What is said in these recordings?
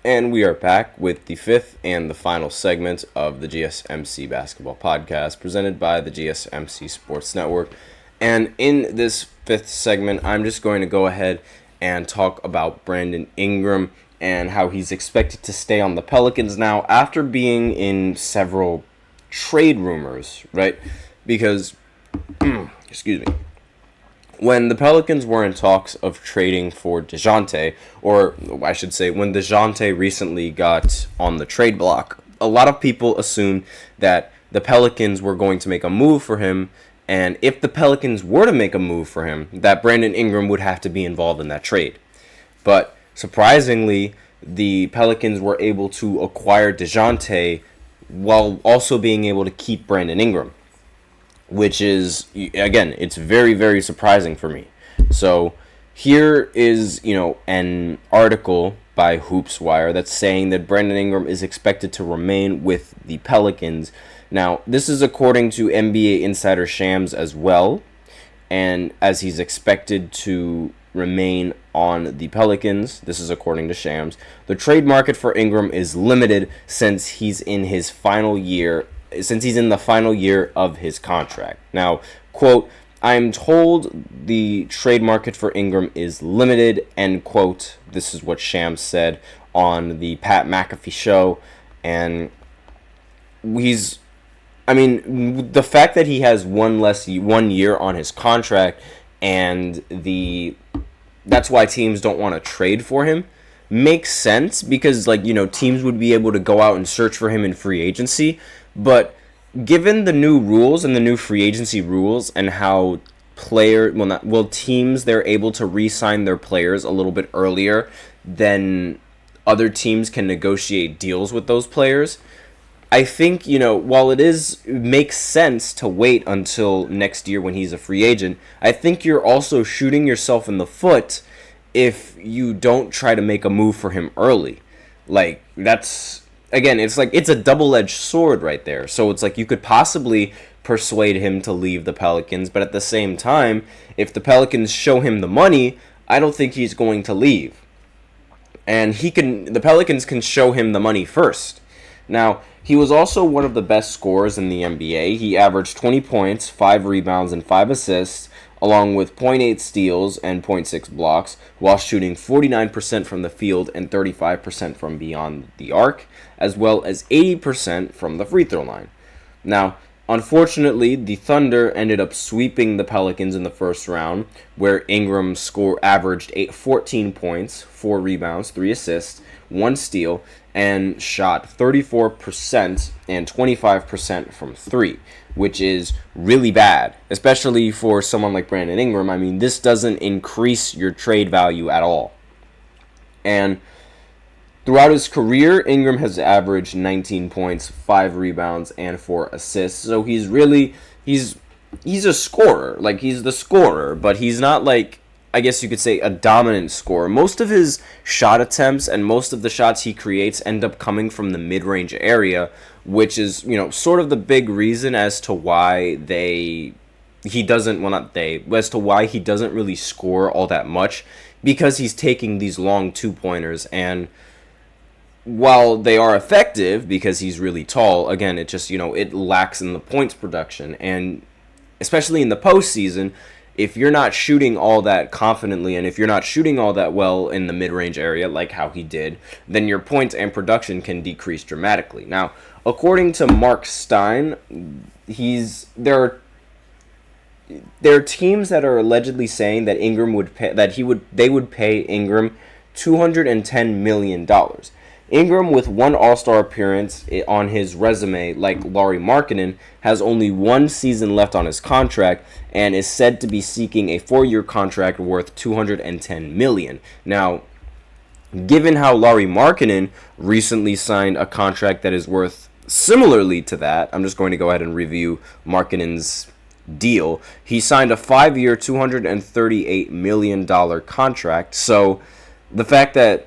And we are back with the fifth and the final segment of the GSMC Basketball Podcast presented by the GSMC Sports Network. And in this fifth segment, I'm just going to go ahead and talk about Brandon Ingram and how he's expected to stay on the Pelicans now after being in several trade rumors, right? Because, excuse me. When the Pelicans were in talks of trading for DeJounte, or I should say when DeJounte recently got on the trade block, a lot of people assumed that the Pelicans were going to make a move for him, and if the Pelicans were to make a move for him, that Brandon Ingram would have to be involved in that trade. But surprisingly, the Pelicans were able to acquire DeJounte while also being able to keep Brandon Ingram, which is, again, it's very, very surprising for me. So here is, an article by HoopsWire that's saying that Brandon Ingram is expected to remain with the Pelicans. Now, this is according to NBA insider Shams as well, and as he's expected to remain on the Pelicans, this is according to Shams. The trade market for Ingram is limited since he's in the final year of his contract. Now, quote, "I'm told the trade market for Ingram is limited," end quote. This is what Shams said on the Pat McAfee show. And the fact that he has one year on his contract, and that's why teams don't want to trade for him, makes sense because, teams would be able to go out and search for him in free agency. But given the new rules and the new free agency rules and how teams, they're able to re-sign their players a little bit earlier than other teams can negotiate deals with those players, I think, while it makes sense to wait until next year when he's a free agent, I think you're also shooting yourself in the foot if you don't try to make a move for him early. Again, it's a double-edged sword right there. So it's you could possibly persuade him to leave the Pelicans, but at the same time, if the Pelicans show him the money, I don't think he's going to leave. And the Pelicans can show him the money first. Now, he was also one of the best scorers in the NBA. He averaged 20 points, 5 rebounds, and 5 assists, along with 0.8 steals and 0.6 blocks, while shooting 49% from the field and 35% from beyond the arc, as well as 80% from the free throw line. Now, unfortunately, the Thunder ended up sweeping the Pelicans in the first round, where Ingram averaged 14 points, 4 rebounds, 3 assists, 1 steal, and shot 34% and 25% from 3, which is really bad, especially for someone like Brandon Ingram. This doesn't increase your trade value at all. And throughout his career, Ingram has averaged 19 points, 5 rebounds, and 4 assists. So he's a scorer. He's the scorer, but he's not I guess you could say, a dominant scorer. Most of his shot attempts and most of the shots he creates end up coming from the mid-range area, which is, sort of the big reason as to why he doesn't really score all that much, because he's taking these long two-pointers. And while they are effective because he's really tall, again, it just, it lacks in the points production. And especially in the postseason, if you're not shooting all that confidently and if you're not shooting all that well in the mid-range area like how he did, then your points and production can decrease dramatically. Now, according to Mark Stein, there are teams that are allegedly saying that they would pay Ingram $210 million. Ingram, with one All-Star appearance on his resume, like Lauri Markkanen, has only 1 season left on his contract and is said to be seeking a 4-year contract worth $210 million. Now, given how Lauri Markkanen recently signed a contract that is worth similarly to that, I'm just going to go ahead and review Markkanen's deal. He signed a 5-year, $238 million contract. So the fact that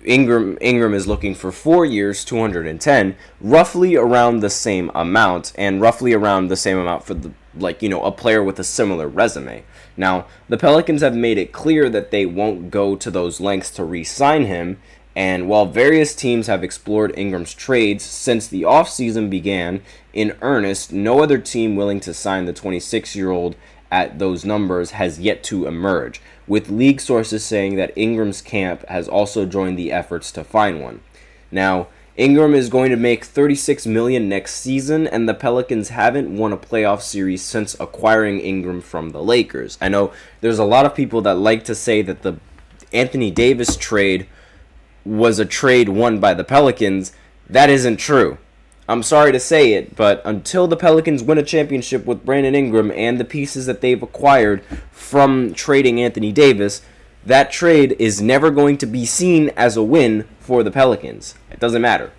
Ingram is looking for 4 years, 210, roughly around the same amount, and roughly around the same amount for a player with a similar resume. Now, the Pelicans have made it clear that they won't go to those lengths to re-sign him, And while various teams have explored Ingram's trades since the offseason began in earnest, no other team willing to sign the 26-year-old at those numbers has yet to emerge, with league sources saying that Ingram's camp has also joined the efforts to find one. Now, Ingram is going to make $36 million next season, and the Pelicans haven't won a playoff series since acquiring Ingram from the Lakers. I know there's a lot of people that like to say that the Anthony Davis trade was a trade won by the Pelicans. That isn't true. I'm sorry to say it, but until the Pelicans win a championship with Brandon Ingram and the pieces that they've acquired from trading Anthony Davis, that trade is never going to be seen as a win for the Pelicans. It doesn't matter.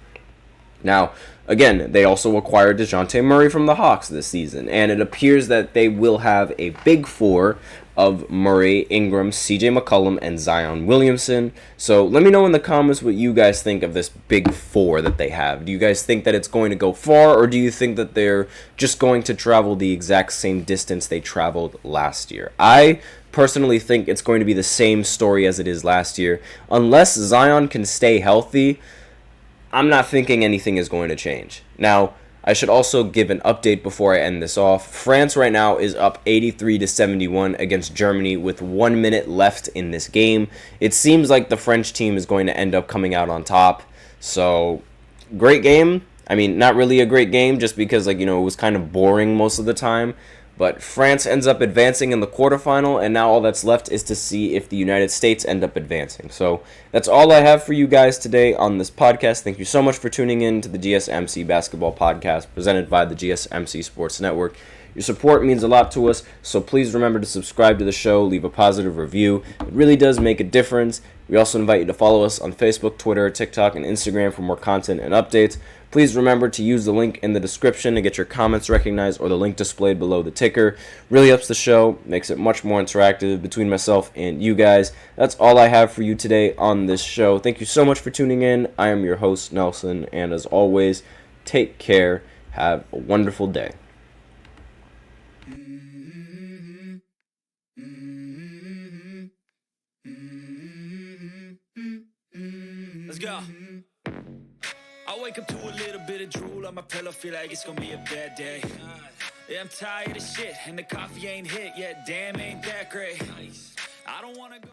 Now, again, they also acquired DeJounte Murray from the Hawks this season, and it appears that they will have a big four of Murray, Ingram, CJ McCollum, and Zion Williamson. So let me know in the comments what you guys think of this big four that they have. Do you guys think that it's going to go far, or do you think that they're just going to travel the exact same distance they traveled last year? I personally think it's going to be the same story as it is last year. Unless Zion can stay healthy, I'm not thinking anything is going to change. Now, I should also give an update before I end this off. France right now is up 83-71 against Germany with 1 minute left in this game. It seems like the French team is going to end up coming out on top. So, great game. I mean, not really a great game just because, it was kind of boring most of the time. But France ends up advancing in the quarterfinal, and now all that's left is to see if the United States end up advancing. So that's all I have for you guys today on this podcast. Thank you so much for tuning in to the GSMC Basketball Podcast presented by the GSMC Sports Network. Your support means a lot to us, so please remember to subscribe to the show, leave a positive review. It really does make a difference. We also invite you to follow us on Facebook, Twitter, TikTok, and Instagram for more content and updates. Please remember to use the link in the description to get your comments recognized or the link displayed below the ticker. Really helps the show, makes it much more interactive between myself and you guys. That's all I have for you today on this show. Thank you so much for tuning in. I am your host, Nelson, and as always, take care. Have a wonderful day. Let's go. I wake up to a little bit of drool on my pillow, feel like it's gonna be a bad day. Yeah, I'm tired of shit, and the coffee ain't hit yet. Damn, ain't that great. I don't wanna go.